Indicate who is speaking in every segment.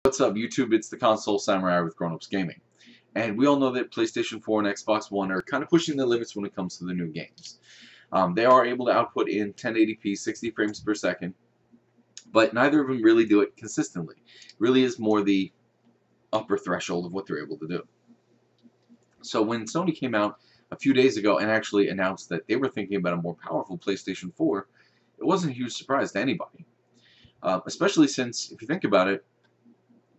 Speaker 1: What's up, YouTube? It's the Console Samurai with Grown Ups Gaming. And we all know that PlayStation 4 and Xbox One are kind of pushing the limits when it comes to the new games. They are able to output in 1080p, 60 frames per second, but neither of them really do it consistently. It really is more the upper threshold of what they're able to do. So when Sony came out a few days ago and actually announced that they were thinking about a more powerful PlayStation 4, it wasn't a huge surprise to anybody. Especially since, if you think about it,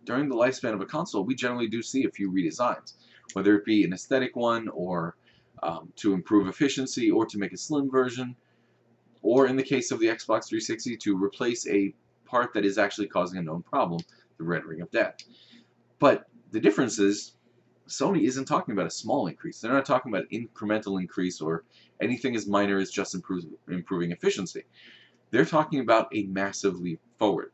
Speaker 1: during the lifespan of a console, we generally do see a few redesigns, whether it be an aesthetic one, or to improve efficiency, or to make a slim version, or in the case of the Xbox 360, to replace a part that is actually causing a known problem, the red ring of death. But the difference is, Sony isn't talking about a small increase. They're not talking about an incremental increase or anything as minor as just improving efficiency. They're talking about a massive leap forward.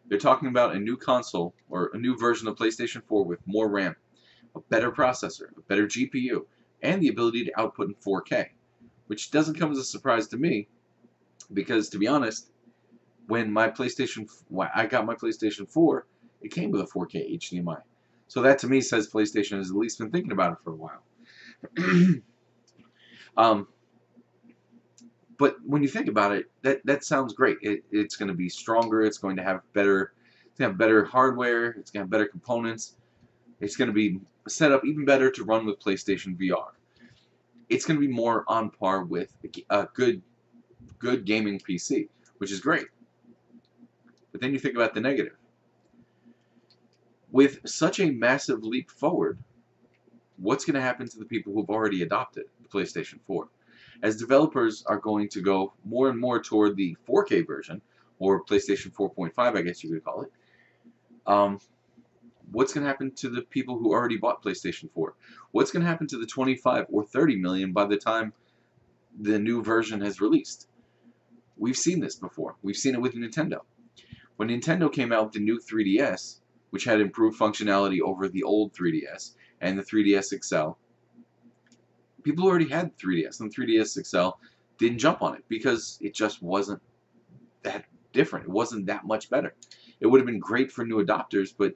Speaker 1: They're talking about a new console, or a new version of PlayStation 4 with more RAM, a better processor, a better GPU, and the ability to output in 4K, which doesn't come as a surprise to me, because to be honest, when I got my PlayStation 4, it came with a 4K HDMI. So that to me says PlayStation has at least been thinking about it for a while. But when you think about it, that sounds great. It's going to be stronger. It's going to have better hardware. It's going to have better components. It's going to be set up even better to run with PlayStation VR. It's going to be more on par with a good gaming PC, which is great. But then you think about the negative. With such a massive leap forward, what's going to happen to the people who've already adopted the PlayStation 4? As developers are going to go more and more toward the 4K version, or PlayStation 4.5, I guess you could call it, what's going to happen to the people who already bought PlayStation 4? What's going to happen to the 25 or 30 million by the time the new version has released? We've seen this before. We've seen it with Nintendo. When Nintendo came out with the new 3DS, which had improved functionality over the old 3DS and the 3DS XL, people who already had the 3DS and the 3DS XL didn't jump on it because it just wasn't that different. It wasn't that much better. It would have been great for new adopters, but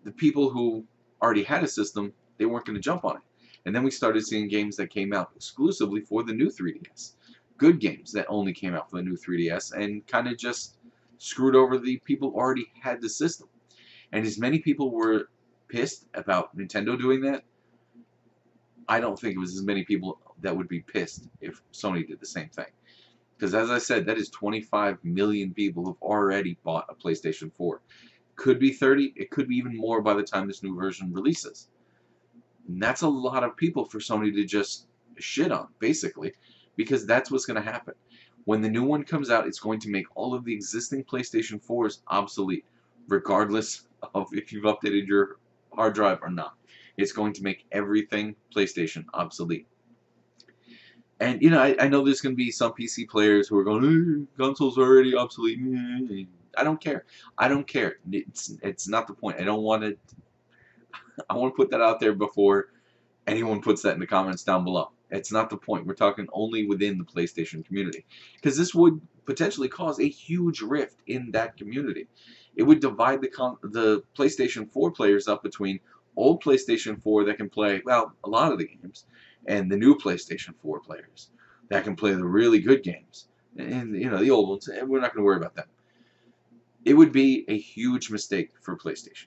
Speaker 1: the people who already had a system, they weren't going to jump on it. And then we started seeing games that came out exclusively for the new 3DS. Good games that only came out for the new 3DS and kind of just screwed over the people who already had the system. And as many people were pissed about Nintendo doing that, I don't think it was as many people that would be pissed if Sony did the same thing. Because as I said, that is 25 million people who've already bought a PlayStation 4. Could be 30, it could be even more by the time this new version releases. And that's a lot of people for Sony to just shit on, basically, because that's what's going to happen. When the new one comes out, it's going to make all of the existing PlayStation 4s obsolete, regardless of if you've updated your hard drive or not. It's going to make everything PlayStation obsolete. And, you know, I know there's going to be some PC players who are going, consoles are already obsolete. I don't care. I don't care. It's not the point. I want to put that out there before anyone puts that in the comments down below. It's not the point. We're talking only within the PlayStation community. Because this would potentially cause a huge rift in that community. It would divide the PlayStation 4 players up between old PlayStation 4 that can play, well, a lot of the games, and the new PlayStation 4 players that can play the really good games. And, you know, the old ones, we're not going to worry about them. It would be a huge mistake for PlayStation.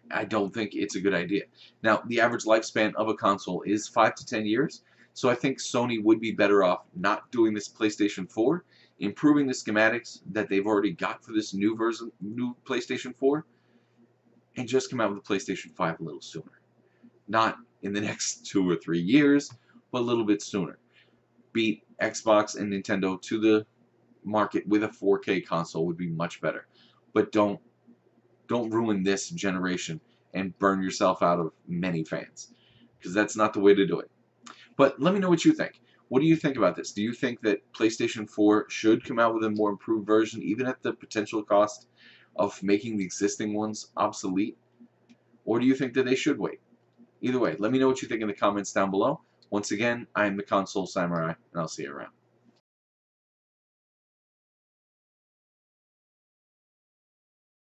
Speaker 1: I don't think it's a good idea. Now, the average lifespan of a console is 5 to 10 years, so I think Sony would be better off not doing this PlayStation 4, improving the schematics that they've already got for this new PlayStation 4, and just come out with the PlayStation 5 a little sooner. Not in the next 2 or 3 years, but a little bit sooner. Beat Xbox and Nintendo to the market with a 4K console would be much better. But don't ruin this generation and burn yourself out of many fans, because that's not the way to do it. But let me know what you think. What do you think about this? Do you think that PlayStation 4 should come out with a more improved version, even at the potential cost of making the existing ones obsolete? Or do you think that they should wait? Either way, let me know what you think in the comments down below. Once again, I am the Console Samurai, and I'll see you around.